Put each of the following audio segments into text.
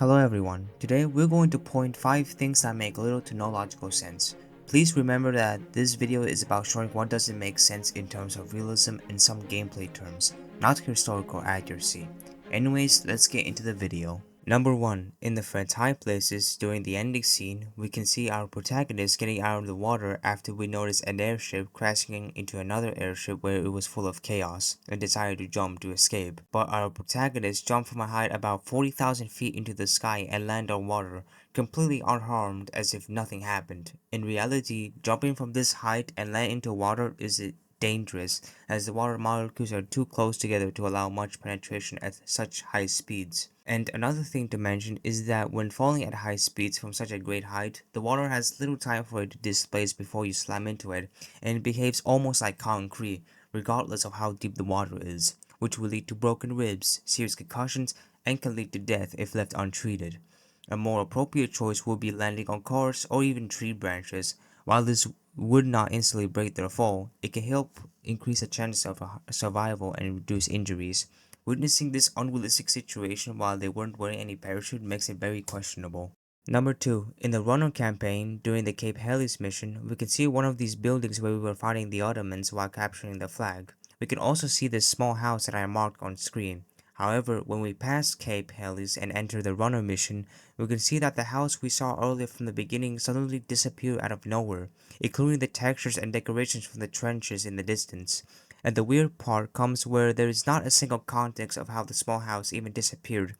Hello everyone, today we're going to point 5 things that make little to no logical sense. Please remember that this video is about showing what doesn't make sense in terms of realism and some gameplay terms, not historical accuracy. Anyways, let's get into the video. Number 1. In the Fred's high places, during the ending scene, we can see our protagonist getting out of the water after we notice an airship crashing into another airship where it was full of chaos and decided to jump to escape. But our protagonist jumped from a height about 40,000 feet into the sky and landed on water, completely unharmed as if nothing happened. In reality, jumping from this height and landing into water is dangerous, as the water molecules are too close together to allow much penetration at such high speeds. And another thing to mention is that when falling at high speeds from such a great height, the water has little time for it to displace before you slam into it, and it behaves almost like concrete, regardless of how deep the water is, which will lead to broken ribs, serious concussions, and can lead to death if left untreated. A more appropriate choice would be landing on cars or even tree branches. While this would not instantly break their fall, it can help increase the chances of survival and reduce injuries. Witnessing this unrealistic situation while they weren't wearing any parachute makes it very questionable. Number 2. In the Runner campaign, during the Cape Helles mission, we can see one of these buildings where we were fighting the Ottomans while capturing the flag. We can also see this small house that I marked on screen. However, when we pass Cape Helles and enter the Runner mission, we can see that the house we saw earlier from the beginning suddenly disappeared out of nowhere, including the textures and decorations from the trenches in the distance. And the weird part comes where there is not a single context of how the small house even disappeared.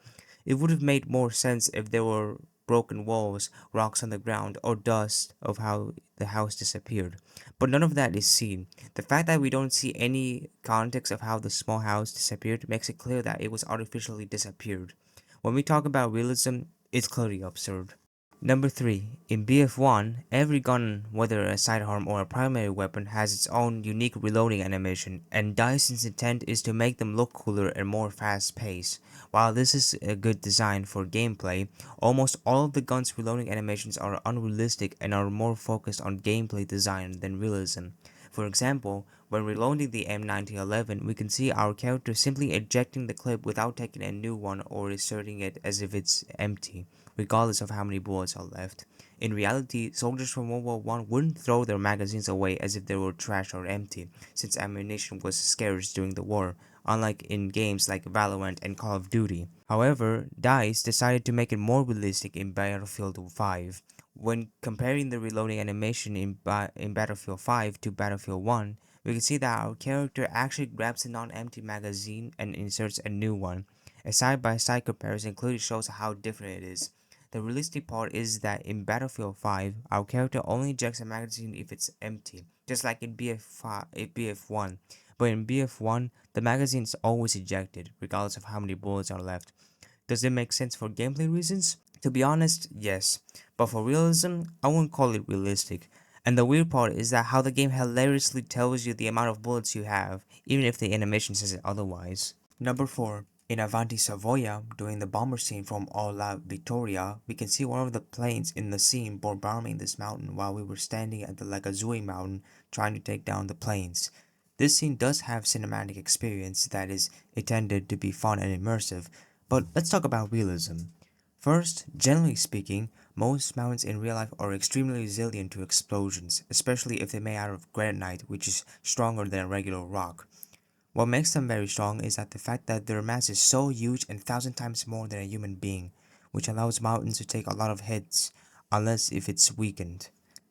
It would have made more sense if there were broken walls, rocks on the ground, or dust of how the house disappeared. But none of that is seen. The fact that we don't see any context of how the small house disappeared makes it clear that it was artificially disappeared. When we talk about realism, it's clearly absurd. Number 3. In BF1, every gun, whether a sidearm or a primary weapon, has its own unique reloading animation, and DICE's intent is to make them look cooler and more fast-paced. While this is a good design for gameplay, almost all of the gun's reloading animations are unrealistic and are more focused on gameplay design than realism. For example, when reloading the M1911, we can see our character simply ejecting the clip without taking a new one or inserting it as if it's empty, regardless of how many bullets are left. In reality, soldiers from World War I wouldn't throw their magazines away as if they were trash or empty, since ammunition was scarce during the war, unlike in games like Valorant and Call of Duty. However, DICE decided to make it more realistic in Battlefield 5. When comparing the reloading animation in Battlefield 5 to Battlefield 1, we can see that our character actually grabs a non-empty magazine and inserts a new one. A side-by-side comparison clearly shows how different it is. The realistic part is that in Battlefield 5, our character only ejects a magazine if it's empty, just like in BF1. But in BF1, the magazine is always ejected, regardless of how many bullets are left. Does it make sense for gameplay reasons? To be honest, yes. But for realism, I wouldn't call it realistic. And the weird part is that how the game hilariously tells you the amount of bullets you have, even if the animation says it otherwise. Number 4. In Avanti Savoia, during the bomber scene from Alla Vittoria, we can see one of the planes in the scene bombarding this mountain while we were standing at the Lagazui mountain trying to take down the planes. This scene does have cinematic experience that is intended to be fun and immersive, but let's talk about realism. First, generally speaking, most mountains in real life are extremely resilient to explosions, especially if they're made out of granite, which is stronger than a regular rock. What makes them very strong is that the fact that their mass is so huge and 1,000 times more than a human being, which allows mountains to take a lot of hits, unless if it's weakened.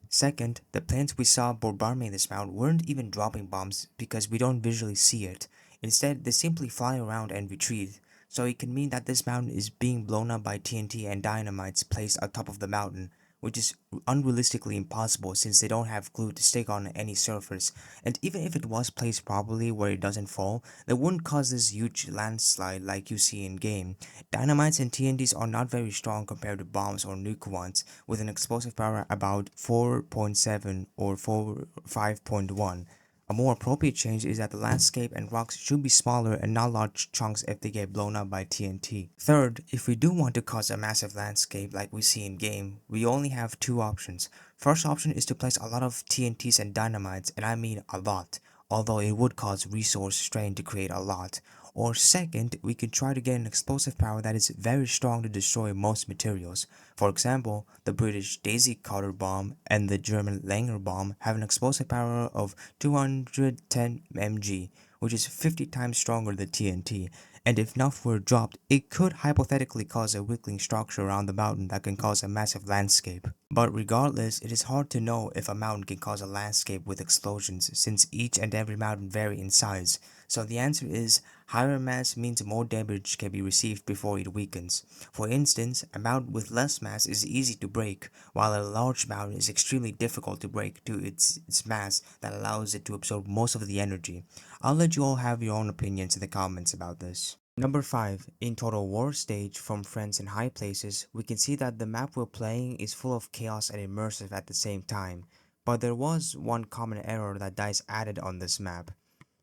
Second, the planes we saw bombarding this mountain weren't even dropping bombs because we don't visually see it. Instead, they simply fly around and retreat, so it can mean that this mountain is being blown up by TNT and dynamites placed atop of the mountain, which is unrealistically impossible since they don't have glue to stick on any surface, and even if it was placed properly where it doesn't fall, that wouldn't cause this huge landslide like you see in game. Dynamites and TNTs are not very strong compared to bombs or nuke ones, with an explosive power about 4.7 or 5.1. A more appropriate change is that the landscape and rocks should be smaller and not large chunks if they get blown up by TNT. Third, if we do want to cause a massive landscape like we see in game, we only have two options. First option is to place a lot of TNTs and dynamites, and I mean a lot, although it would cause resource strain to create a lot. Or second, we can try to get an explosive power that is very strong to destroy most materials. For example, the British Daisy Cutter bomb and the German Langer bomb have an explosive power of 210 mg, which is 50 times stronger than TNT, and if enough were dropped, it could hypothetically cause a weakling structure around the mountain that can cause a massive landscape. But regardless, it is hard to know if a mountain can cause a landscape with explosions since each and every mountain vary in size, so the answer is higher mass means more damage can be received before it weakens. For instance, a mountain with less mass is easy to break, while a large mountain is extremely difficult to break due to its mass that allows it to absorb most of the energy. I'll let you all have your own opinions in the comments about this. Number 5. In Total War stage from Friends in High Places, we can see that the map we're playing is full of chaos and immersive at the same time. But there was one common error that DICE added on this map.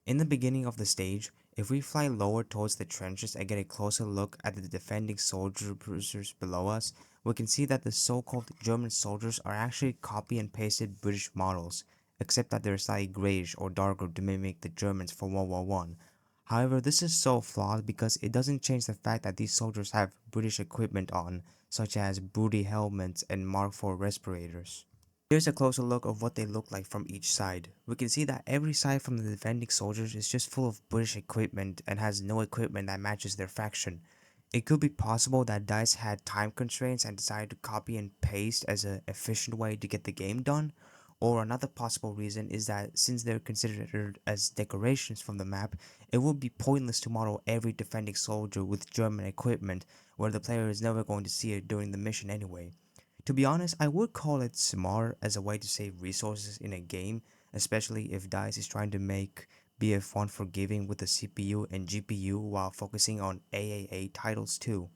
In the beginning of the stage, if we fly lower towards the trenches and get a closer look at the defending soldiers below us, we can see that the so-called German soldiers are actually copy and pasted British models, except that they're slightly grayish or darker to mimic the Germans from World War One. However, this is so flawed because it doesn't change the fact that these soldiers have British equipment on, such as booty helmets and Mark IV respirators. Here's a closer look of what they look like from each side. We can see that every side from the defending soldiers is just full of British equipment and has no equipment that matches their faction. It could be possible that DICE had time constraints and decided to copy and paste as an efficient way to get the game done, or another possible reason is that since they're considered as decorations from the map, it would be pointless to model every defending soldier with German equipment where the player is never going to see it during the mission anyway. To be honest, I would call it smart as a way to save resources in a game, especially if DICE is trying to make BF1 forgiving with the CPU and GPU while focusing on AAA titles too.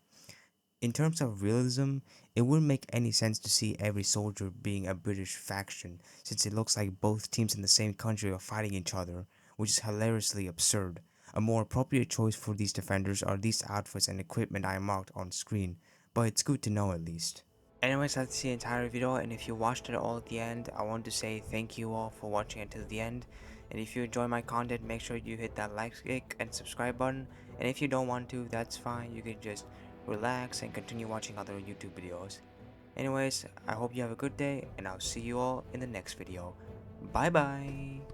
In terms of realism, it wouldn't make any sense to see every soldier being a British faction, since it looks like both teams in the same country are fighting each other, which is hilariously absurd. A more appropriate choice for these defenders are these outfits and equipment I marked on screen, but it's good to know at least. Anyways, that's the entire video, and if you watched it all at the end, I want to say thank you all for watching until the end. And if you enjoy my content, make sure you hit that like and subscribe button. And if you don't want to, that's fine. You can just relax and continue watching other YouTube videos. Anyways, I hope you have a good day, and I'll see you all in the next video. Bye bye!